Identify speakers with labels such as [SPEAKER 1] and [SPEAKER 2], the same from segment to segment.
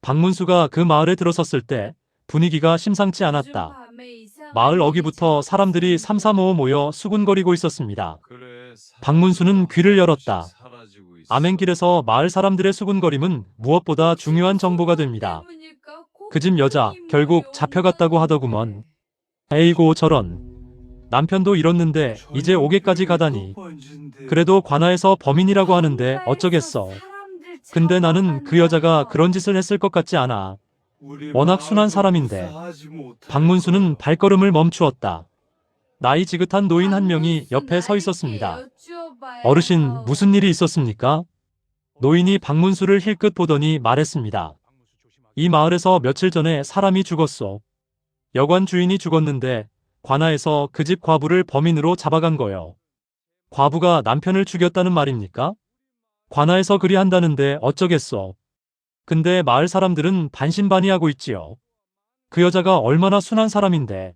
[SPEAKER 1] 박문수가 그 마을에 들어섰을 때 분위기가 심상치 않았다. 마을 어귀부터 사람들이 삼삼오오 모여 수군거리고 있었습니다. 박문수는 귀를 열었다. 암행길에서 마을 사람들의 수군거림은 무엇보다 중요한 정보가 됩니다. 그 집 여자 결국 잡혀갔다고 하더구먼. 에이고 저런. 남편도 잃었는데 이제 옥에까지 가다니. 그래도 관아에서 범인이라고 하는데 어쩌겠어. 근데 나는 그 여자가 그런 짓을 했을 것 같지 않아. 워낙 순한 사람인데. 박문수는 발걸음을 멈추었다. 나이 지긋한 노인 한 명이 옆에 서 있었습니다. 어르신, 무슨 일이 있었습니까? 노인이 박문수를 힐끗 보더니 말했습니다. 이 마을에서 며칠 전에 사람이 죽었어. 여관 주인이 죽었는데 관아에서 그 집 과부를 범인으로 잡아간 거요. 과부가 남편을 죽였다는 말입니까? 관아에서 그리 한다는데 어쩌겠어. 근데 마을 사람들은 반신반의하고 있지요. 그 여자가 얼마나 순한 사람인데.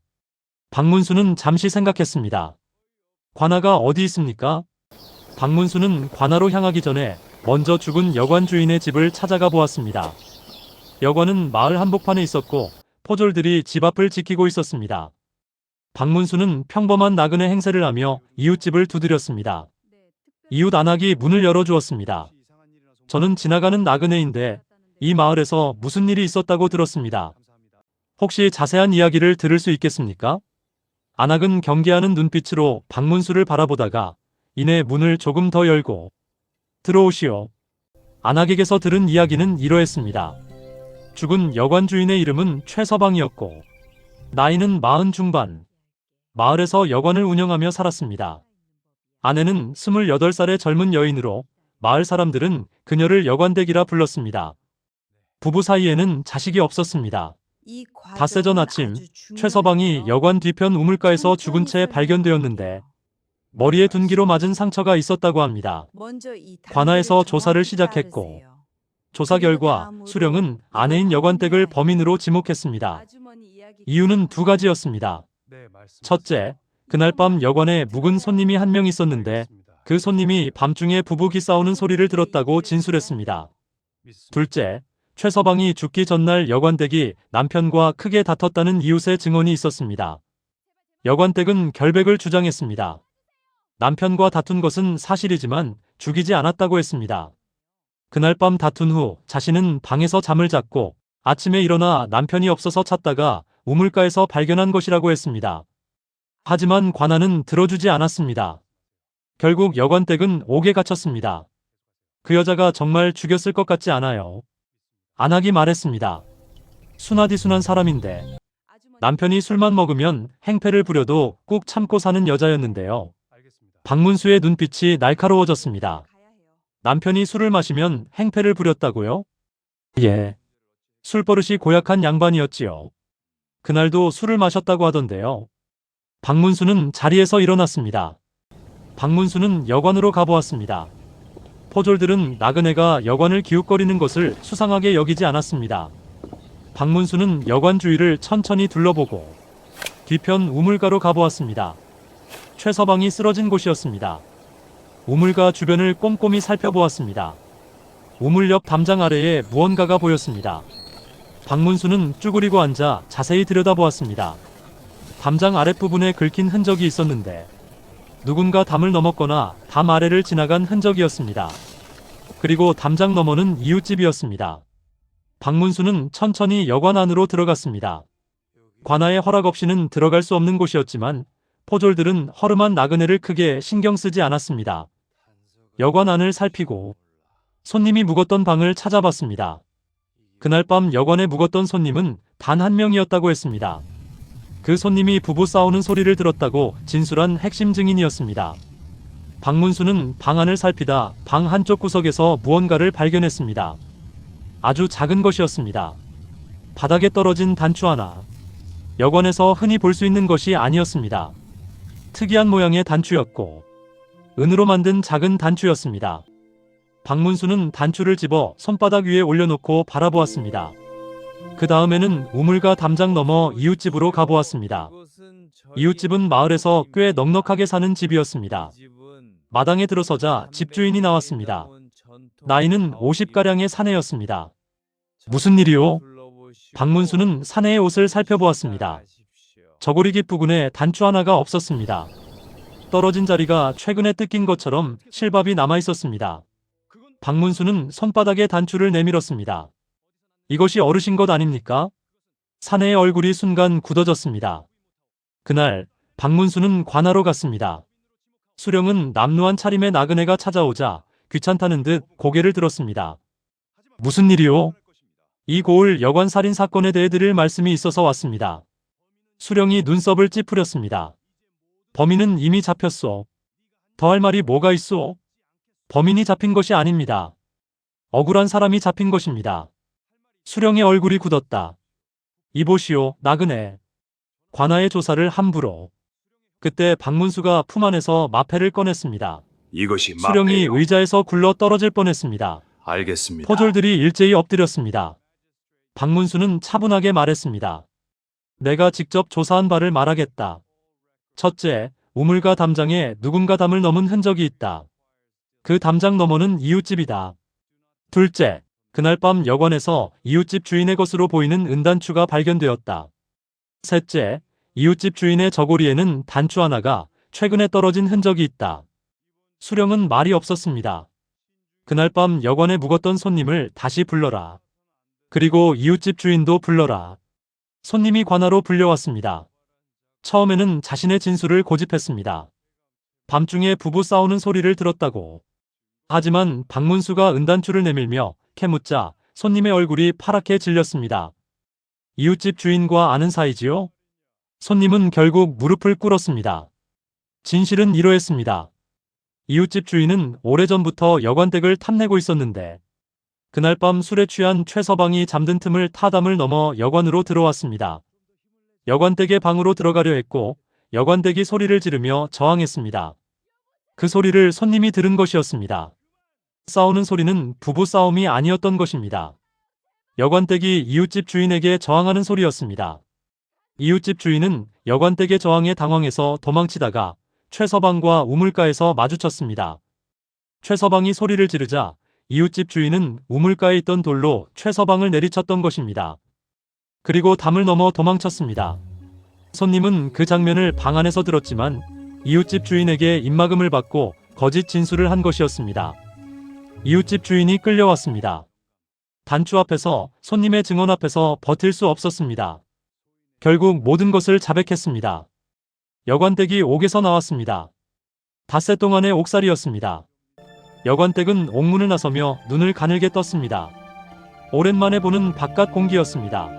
[SPEAKER 1] 박문수는 잠시 생각했습니다. 관아가 어디 있습니까? 박문수는 관아로 향하기 전에 먼저 죽은 여관 주인의 집을 찾아가 보았습니다. 여관은 마을 한복판에 있었고 포졸들이 집 앞을 지키고 있었습니다. 박문수는 평범한 나그네 행세를 하며 이웃집을 두드렸습니다. 이웃 안악이 문을 열어주었습니다. 저는 지나가는 나그네인데 이 마을에서 무슨 일이 있었다고 들었습니다. 혹시 자세한 이야기를 들을 수 있겠습니까? 안악은 경계하는 눈빛으로 박문수를 바라보다가 이내 문을 조금 더 열고 들어오시오. 안악에게서 들은 이야기는 이러했습니다. 죽은 여관 주인의 이름은 최서방이었고 나이는 40 중반. 마을에서 여관을 운영하며 살았습니다. 아내는 28살의 젊은 여인으로 마을 사람들은 그녀를 여관댁이라 불렀습니다. 부부 사이에는 자식이 없었습니다. 닷새 전 아침 최서방이 여관 뒤편 우물가에서 죽은 채 발견되었는데 머리에 둔기로 맞은 상처가 있었다고 합니다. 관아에서 조사를 시작했고 조사 결과 수령은 아내인 여관댁을 범인으로 지목했습니다. 이유는 두 가지였습니다. 첫째, 그날 밤 여관에 묵은 손님이 한 명 있었는데 그 손님이 밤중에 부부기 싸우는 소리를 들었다고 진술했습니다. 둘째, 최서방이 죽기 전날 여관댁이 남편과 크게 다퉜다는 이웃의 증언이 있었습니다. 여관댁은 결백을 주장했습니다. 남편과 다툰 것은 사실이지만 죽이지 않았다고 했습니다. 그날 밤 다툰 후 자신은 방에서 잠을 잤고 아침에 일어나 남편이 없어서 찾다가 우물가에서 발견한 것이라고 했습니다. 하지만 관아는 들어주지 않았습니다. 결국 여관댁은 옥에 갇혔습니다. 그 여자가 정말 죽였을 것 같지 않아요. 안악이 말했습니다. 순하디순한 사람인데 남편이 술만 먹으면 행패를 부려도 꾹 참고 사는 여자였는데요. 박문수의 눈빛이 날카로워졌습니다. 남편이 술을 마시면 행패를 부렸다고요? 예. 술버릇이 고약한 양반이었지요. 그날도 술을 마셨다고 하던데요. 박문수는 자리에서 일어났습니다. 박문수는 여관으로 가보았습니다. 포졸들은 나그네가 여관을 기웃거리는 것을 수상하게 여기지 않았습니다. 박문수는 여관 주위를 천천히 둘러보고 뒤편 우물가로 가보았습니다. 최서방이 쓰러진 곳이었습니다. 우물가 주변을 꼼꼼히 살펴보았습니다. 우물 옆 담장 아래에 무언가가 보였습니다. 박문수는 쭈그리고 앉아 자세히 들여다보았습니다. 담장 아랫부분에 긁힌 흔적이 있었는데 누군가 담을 넘었거나 담 아래를 지나간 흔적이었습니다. 그리고 담장 너머는 이웃집이었습니다. 박문수는 천천히 여관 안으로 들어갔습니다. 관아의 허락 없이는 들어갈 수 없는 곳이었지만 포졸들은 허름한 나그네를 크게 신경 쓰지 않았습니다. 여관 안을 살피고 손님이 묵었던 방을 찾아봤습니다. 그날 밤 여관에 묵었던 손님은 단 한 명이었다고 했습니다. 그 손님이 부부 싸우는 소리를 들었다고 진술한 핵심 증인이었습니다. 박문수는 방 안을 살피다 방 한쪽 구석에서 무언가를 발견했습니다. 아주 작은 것이었습니다. 바닥에 떨어진 단추 하나. 여관에서 흔히 볼 수 있는 것이 아니었습니다. 특이한 모양의 단추였고 은으로 만든 작은 단추였습니다. 박문수는 단추를 집어 손바닥 위에 올려놓고 바라보았습니다. 그 다음에는 우물가 담장 넘어 이웃집으로 가보았습니다. 이웃집은 마을에서 꽤 넉넉하게 사는 집이었습니다. 마당에 들어서자 집주인이 나왔습니다. 나이는 50가량의 사내였습니다. 무슨 일이요? 박문수는 사내의 옷을 살펴보았습니다. 저고리깃 부근에 단추 하나가 없었습니다. 떨어진 자리가 최근에 뜯긴 것처럼 실밥이 남아 있었습니다. 박문수는 손바닥에 단추를 내밀었습니다. 이것이 어르신 것 아닙니까? 사내의 얼굴이 순간 굳어졌습니다. 그날 박문수는 관하로 갔습니다. 수령은 남루한 차림의 나그네가 찾아오자 귀찮다는 듯 고개를 들었습니다. 무슨 일이요? 이 고을 여관 살인 사건에 대해 드릴 말씀이 있어서 왔습니다. 수령이 눈썹을 찌푸렸습니다. 범인은 이미 잡혔소. 더할 말이 뭐가 있소? 범인이 잡힌 것이 아닙니다. 억울한 사람이 잡힌 것입니다. 수령의 얼굴이 굳었다. 이보시오, 나그네. 관아의 조사를 함부로. 그때 박문수가 품 안에서 마패를 꺼냈습니다.
[SPEAKER 2] 이것이
[SPEAKER 1] 수령이
[SPEAKER 2] 마패요.
[SPEAKER 1] 의자에서 굴러 떨어질 뻔했습니다.
[SPEAKER 2] 알겠습니다.
[SPEAKER 1] 포졸들이 일제히 엎드렸습니다. 박문수는 차분하게 말했습니다. 내가 직접 조사한 바를 말하겠다. 첫째, 우물과 담장에 누군가 담을 넘은 흔적이 있다. 그 담장 너머는 이웃집이다. 둘째, 그날 밤 여관에서 이웃집 주인의 것으로 보이는 은단추가 발견되었다. 셋째, 이웃집 주인의 저고리에는 단추 하나가 최근에 떨어진 흔적이 있다. 수령은 말이 없었습니다. 그날 밤 여관에 묵었던 손님을 다시 불러라. 그리고 이웃집 주인도 불러라. 손님이 관하로 불려왔습니다. 처음에는 자신의 진술을 고집했습니다. 밤중에 부부 싸우는 소리를 들었다고. 하지만 박문수가 은단추를 내밀며 캐묻자 손님의 얼굴이 파랗게 질렸습니다. 이웃집 주인과 아는 사이지요? 손님은 결국 무릎을 꿇었습니다. 진실은 이러했습니다. 이웃집 주인은 오래전부터 여관댁을 탐내고 있었는데 그날 밤 술에 취한 최서방이 잠든 틈을 타담을 넘어 여관으로 들어왔습니다. 여관댁의 방으로 들어가려 했고 여관댁이 소리를 지르며 저항했습니다. 그 소리를 손님이 들은 것이었습니다. 싸우는 소리는 부부 싸움이 아니었던 것입니다. 여관댁이 이웃집 주인에게 저항하는 소리였습니다. 이웃집 주인은 여관댁의 저항에 당황해서 도망치다가 최서방과 우물가에서 마주쳤습니다. 최서방이 소리를 지르자 이웃집 주인은 우물가에 있던 돌로 최서방을 내리쳤던 것입니다. 그리고 담을 넘어 도망쳤습니다. 손님은 그 장면을 방 안에서 들었지만 이웃집 주인에게 입막음을 받고 거짓 진술을 한 것이었습니다. 이웃집 주인이 끌려왔습니다. 단추 앞에서 손님의 증언 앞에서 버틸 수 없었습니다. 결국 모든 것을 자백했습니다. 여관댁이 옥에서 나왔습니다. 닷새 동안의 옥살이였습니다. 여관댁은 옥문을 나서며 눈을 가늘게 떴습니다. 오랜만에 보는 바깥 공기였습니다.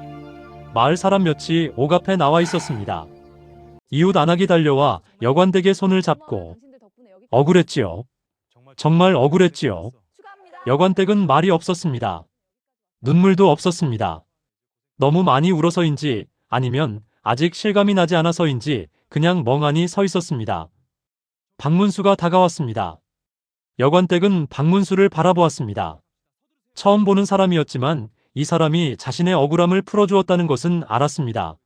[SPEAKER 1] 마을 사람 몇이 옥 앞에 나와 있었습니다. 이웃 안악이 달려와 여관댁의 손을 잡고 억울했지요. 정말 억울했지요. 여관댁은 말이 없었습니다. 눈물도 없었습니다. 너무 많이 울어서인지 아니면 아직 실감이 나지 않아서인지 그냥 멍하니 서 있었습니다. 박문수가 다가왔습니다. 여관댁은 박문수를 바라보았습니다. 처음 보는 사람이었지만 이 사람이 자신의 억울함을 풀어주었다는 것은 알았습니다.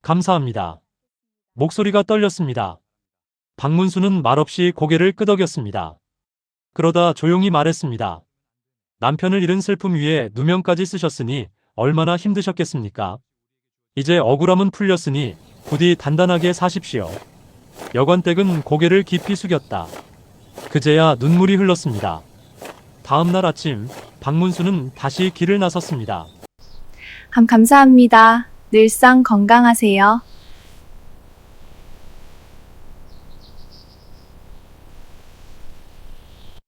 [SPEAKER 1] 감사합니다. 목소리가 떨렸습니다. 박문수는 말없이 고개를 끄덕였습니다. 그러다 조용히 말했습니다. 남편을 잃은 슬픔 위에 누명까지 쓰셨으니 얼마나 힘드셨겠습니까? 이제 억울함은 풀렸으니 부디 단단하게 사십시오. 여관댁은 고개를 깊이 숙였다. 그제야 눈물이 흘렀습니다. 다음 날 아침 박문수는 다시 길을 나섰습니다.
[SPEAKER 3] 감사합니다. 늘상 건강하세요.